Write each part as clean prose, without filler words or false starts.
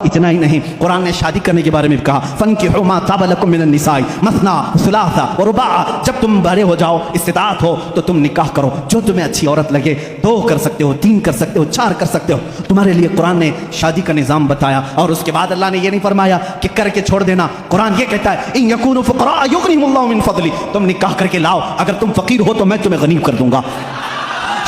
इतना ही नहीं, कुरान ने शादी करने के बारे में कहा, फनकिहू मा ताब लकुम मिनन निसाई मसना सुलासा व रुबा। जब तुम बड़े हो जाओ, इस्तिताअत हो, तो तुम निकाह करो, जो तुम्हें अच्छी औरत लगे। 2 कर सकते हो, 3 कर सकते हो, 4 कर सकते हो। तुम्हारे लिए कुरान ने शादी का निज़ाम बताया। और उसके बाद अल्लाह ने यह नहीं फरमाया कि करके छोड़ देना। कुरान ये कहता है, इन यकूनु फुक़रा युग़निहुमुल्लाहु मिन फ़ज़ली, तुम निकाह करके लाओ, अगर तुम फ़कीर हो तो मैं तुम्हें गनीम कर दूंगा।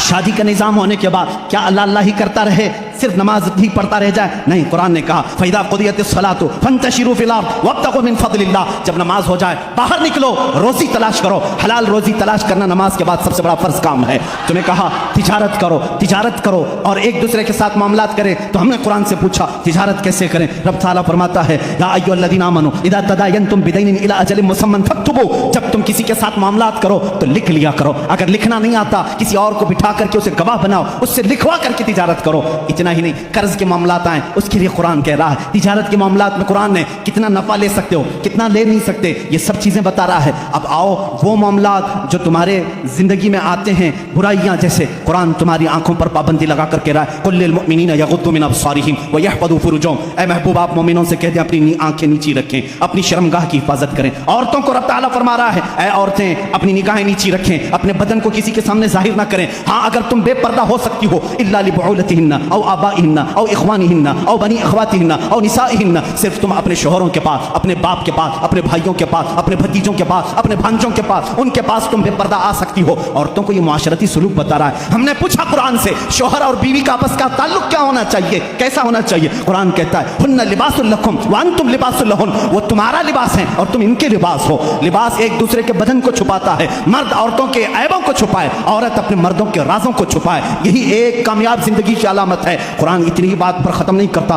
शादी का निज़ाम होने के बाद क्या अल्लाह अल्लाह ही करता रहे, सिर्फ नमाज ही पढ़ता रह जाए? नहीं, कुरान ने कहा, फ़इज़ा क़ुदियतिस सलातु फंतशिरू फ़िल अर्ज़ वब्तग़ू मिन फ़ज़लिल्लाह। जब नमाज हो जाए बाहर निकलो, रोज़ी तलाश करो। हलाल रोज़ी तलाश करना नमाज के बाद सबसे बड़ा फ़र्ज़ काम है। तुम्हें कहा तिजारत करो और एक दूसरे के साथ मामलात करें। तो हमने कुरान से पूछा तिजारत कैसे करें? रब ताला फरमाता है, या अय्युहल्लज़ीना आमनू इज़ा तदायनतुम बिदैनिन इला अजलिन मुसम्मन फक्तुबू। जब तुम किसी के साथ मामलात करो तो लिख लिया करो। अगर लिखना नहीं आता, किसी और को बिठा करके उसे गवाह बनाओ, उससे लिखवा करके तिजारत करो। इतना ही नहीं, कर्ज के मामलात आए उसके लिए कुरान कह रहा है, तिजारत के मामलात में कुरान ने कितना नफा ले सकते हो, कितना ले नहीं सकते, ये सब चीजें बता रहा है। अब आओ वो मामलात जो तुम्हारे जिंदगी में आते हैं, बुराइयां जैसे, कुरान तुम्हारी आंखों पर पाबंदी लगा कर कह रहा है, कुल लिल मुमिनीना यगुद्दू मिन अब्सारिहिम व यहफ़ज़ू फुरूजहुम। ऐ महबूब, आप मोमिनों से कह दें अपनी आंखें नीची रखें, अपनी शर्मगाह की हिफाजत करें। औरतों को रब ताला फरमा रहा है, ऐ औरतें अपनी निगाहें नीची रखें, अपने बदन को किसी के सामने जाहिर ना करें। हाँ, अगर तुम बेपर्दा हो सकती हो, इल्ला लिबुउलतिहिन्ना औ आबाइहिन्ना औ इख्वानिहिन्ना औ बनी अख्वातिहिन्ना औ निसाइहिन्ना, सिर्फ तुम अपने शोहरों के पास, अपने बाप के पास, अपने भाइयों के पास, अपने भतीजों के पास, अपने भांजों के पास, उनके पास तुम बेपर्दा आ सकती हो। औरतों को ये मुआशरती सुलूक बता रहा है। हमने पूछा कुरान से, शोहर और बीवी का आपस का ताल्लुक क्या होना चाहिए, कैसा होना चाहिए? कुरान कहता है, हुन्ना लिबासुल लकुम व अंतुम लिबासुल लहुन। वो तुम्हारा लिबास है और तुम इनके लिबास हो। लिबास एक दूसरे के बदन को छुपाता है, मर्द औरतों के ऐबों को छुपाए, औरत अपने मर्दों के राजों को छुपाए। यही एक कामयाब जिंदगी की अलामत है। कुरान इतनी ही बात पर ख़त्म नहीं करता,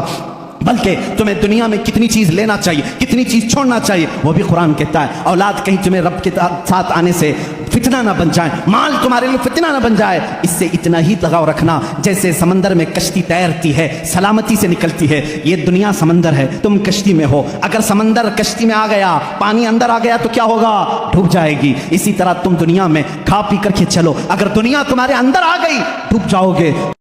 बल्कि तुम्हें दुनिया में कितनी चीज़ लेना चाहिए, कितनी चीज़ छोड़ना चाहिए, वो भी कुरान कहता है। औलाद कहीं तुम्हें रब के साथ आने से फितना ना बन जाए, माल तुम्हारे लिए फितना ना बन जाए, इससे इतना ही लगाव रखना जैसे समंदर में कश्ती तैरती है, सलामती से निकलती है। ये दुनिया समंदर है, तुम कश्ती में हो। अगर समंदर कश्ती में आ गया, पानी अंदर आ गया तो क्या होगा? डूब जाएगी। इसी तरह तुम दुनिया में खा पी करके चलो, अगर दुनिया तुम्हारे अंदर आ गई डूब जाओगे।